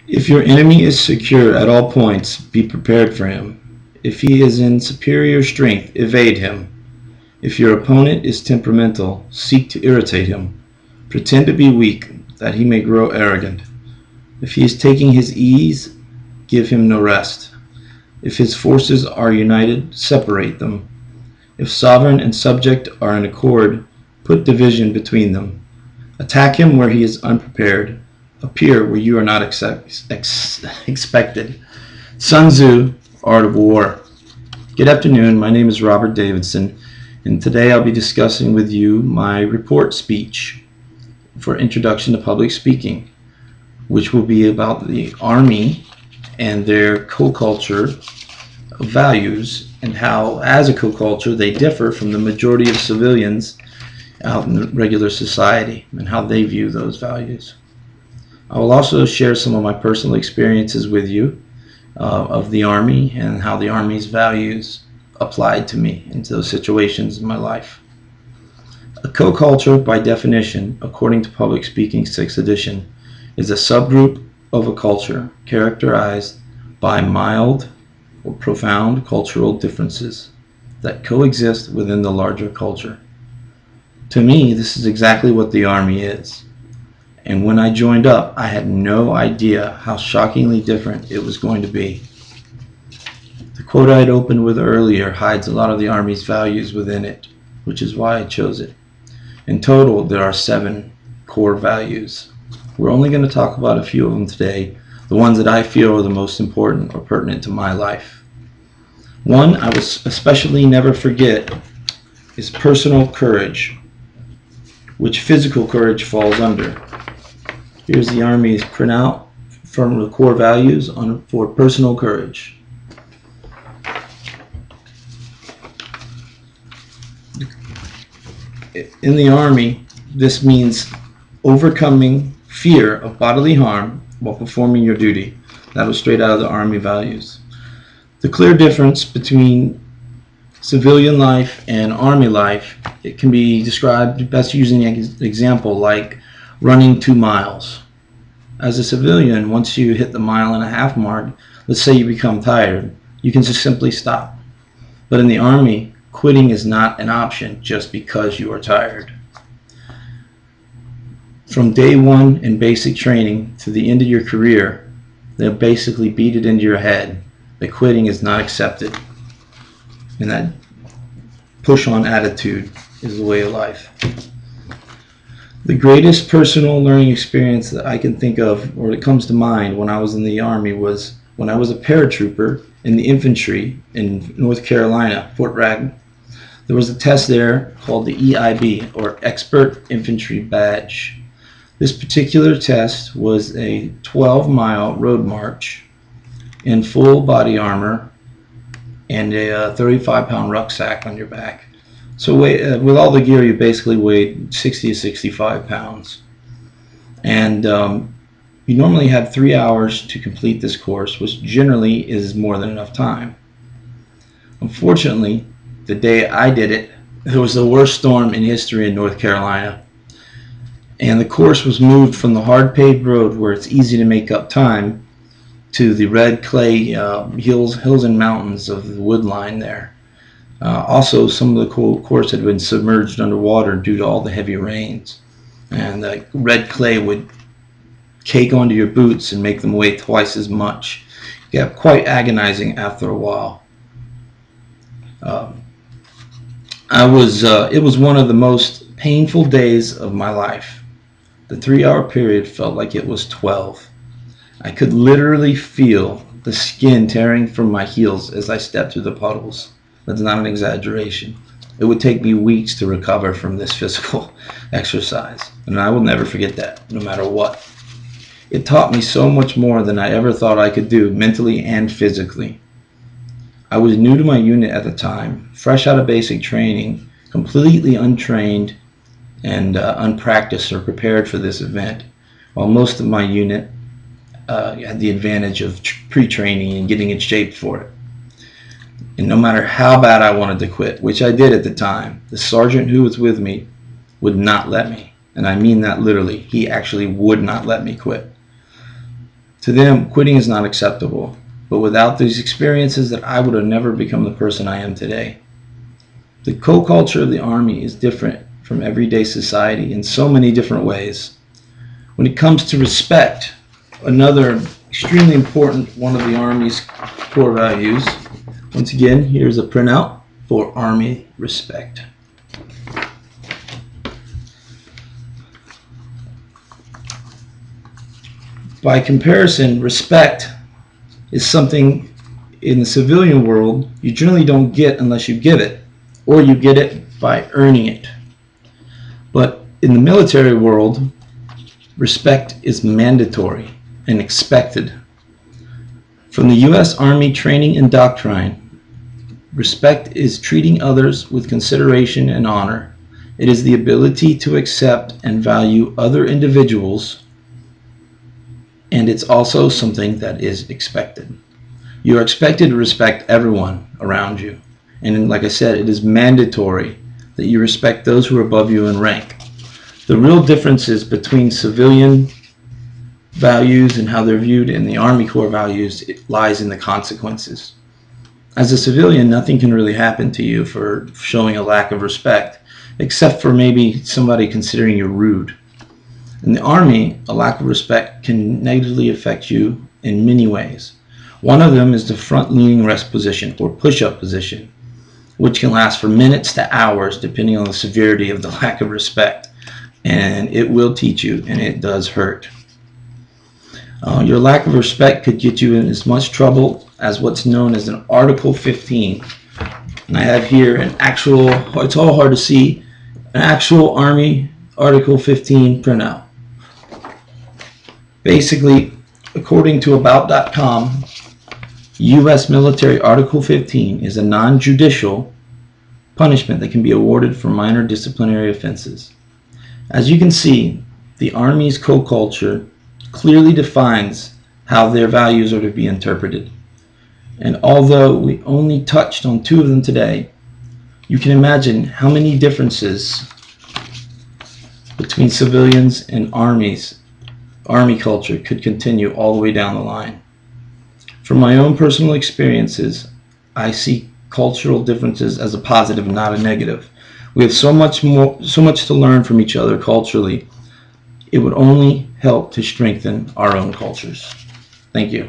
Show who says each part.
Speaker 1: If your enemy is secure at all points, be prepared for him. If he is in superior strength, evade him. If your opponent is temperamental, seek to irritate him. Pretend to be weak, that he may grow arrogant. If he is taking his ease, give him no rest. If his forces are united, separate them. If sovereign and subject are in accord, put division between them. Attack him where he is unprepared. Appear where you are not expected. Sun Tzu, Art of War. Good afternoon, my name is Robert Davidson, and today I'll be discussing with you my report speech for Introduction to Public Speaking, which will be about the Army and their co-culture values and how, as a co-culture, they differ from the majority of civilians out in regular society and how they view those values. I will also share some of my personal experiences with you of the Army and how the Army's values applied to me into those situations in my life. A co-culture, by definition, according to Public Speaking 6th edition, is a subgroup of a culture characterized by mild or profound cultural differences that coexist within the larger culture. To me, this is exactly what the Army is. And when I joined up, I had no idea how shockingly different it was going to be. The quote I had opened with earlier hides a lot of the Army's values within it, which is why I chose it. In total, there are 7 core values. We're only going to talk about a few of them today, the ones that I feel are the most important or pertinent to my life. One I will especially never forget is personal courage, which physical courage falls under. Here's the Army's printout from the core values for personal courage. In the Army, this means overcoming fear of bodily harm while performing your duty. That was straight out of the Army values. The clear difference between civilian life and Army life, it can be described best using an example like running 2 miles. As a civilian, once you hit the 1.5 mile mark, let's say you become tired, you can just simply stop. But in the Army, quitting is not an option just because you are tired. From day one in basic training to the end of your career, they'll basically beat it into your head that quitting is not accepted. And that push-on attitude is the way of life. The greatest personal learning experience that I can think of, or that comes to mind when I was in the Army, was when I was a paratrooper in the infantry in North Carolina, Fort Bragg. There was a test there called the EIB, or Expert Infantry Badge. This particular test was a 12-mile road march in full body armor and a 35-pound rucksack on your back. So with all the gear, you basically weighed 60 to 65 pounds. And you normally had 3 hours to complete this course, which generally is more than enough time. Unfortunately, the day I did it, there was the worst storm in history in North Carolina. And the course was moved from the hard paved road where it's easy to make up time to the red clay hills and mountains of the wood line there. Also, some of the course had been submerged underwater due to all the heavy rains. And the red clay would cake onto your boots and make them weigh twice as much. It got quite agonizing after a while. It was one of the most painful days of my life. The 3-hour period felt like it was 12. I could literally feel the skin tearing from my heels as I stepped through the puddles. That's not an exaggeration. It would take me weeks to recover from this physical exercise, and I will never forget that, no matter what. It taught me so much more than I ever thought I could do, mentally and physically. I was new to my unit at the time, fresh out of basic training, completely untrained and unpracticed or prepared for this event, while most of my unit had the advantage of pre-training and getting in shape for it. And no matter how bad I wanted to quit, which I did at the time, the sergeant who was with me would not let me. And I mean that literally. He actually would not let me quit. To them, quitting is not acceptable. But without these experiences, that I would have never become the person I am today. The co-culture of the Army is different from everyday society in so many different ways. When it comes to respect, another extremely important one of the Army's core values, once again, here's a printout for Army respect. By comparison, respect is something in the civilian world you generally don't get unless you give it, or you get it by earning it. But in the military world, respect is mandatory and expected. From the U.S. Army Training and Doctrine, respect is treating others with consideration and honor. It is the ability to accept and value other individuals, and it's also something that is expected. You are expected to respect everyone around you. And like I said, it is mandatory that you respect those who are above you in rank. The real differences between civilian values and how they're viewed in the Army Corps values, it lies in the consequences. As a civilian, nothing can really happen to you for showing a lack of respect, except for maybe somebody considering you rude. In the Army, a lack of respect can negatively affect you in many ways. One of them is the front-leaning rest position or push-up position, which can last for minutes to hours depending on the severity of the lack of respect. And it will teach you, and it does hurt. Your lack of respect could get you in as much trouble as what's known as an Article 15. And I have here an actual, it's all hard to see, an actual Army Article 15 printout. Basically, according to About.com, U.S. Military Article 15 is a non-judicial punishment that can be awarded for minor disciplinary offenses. As you can see, the Army's co-culture clearly defines how their values are to be interpreted. And although we only touched on two of them today, you can imagine how many differences between civilians and Army culture could continue all the way down the line. From my own personal experiences, I see cultural differences as a positive, not a negative. We have so much to learn from each other culturally. It would only help to strengthen our own cultures. Thank you.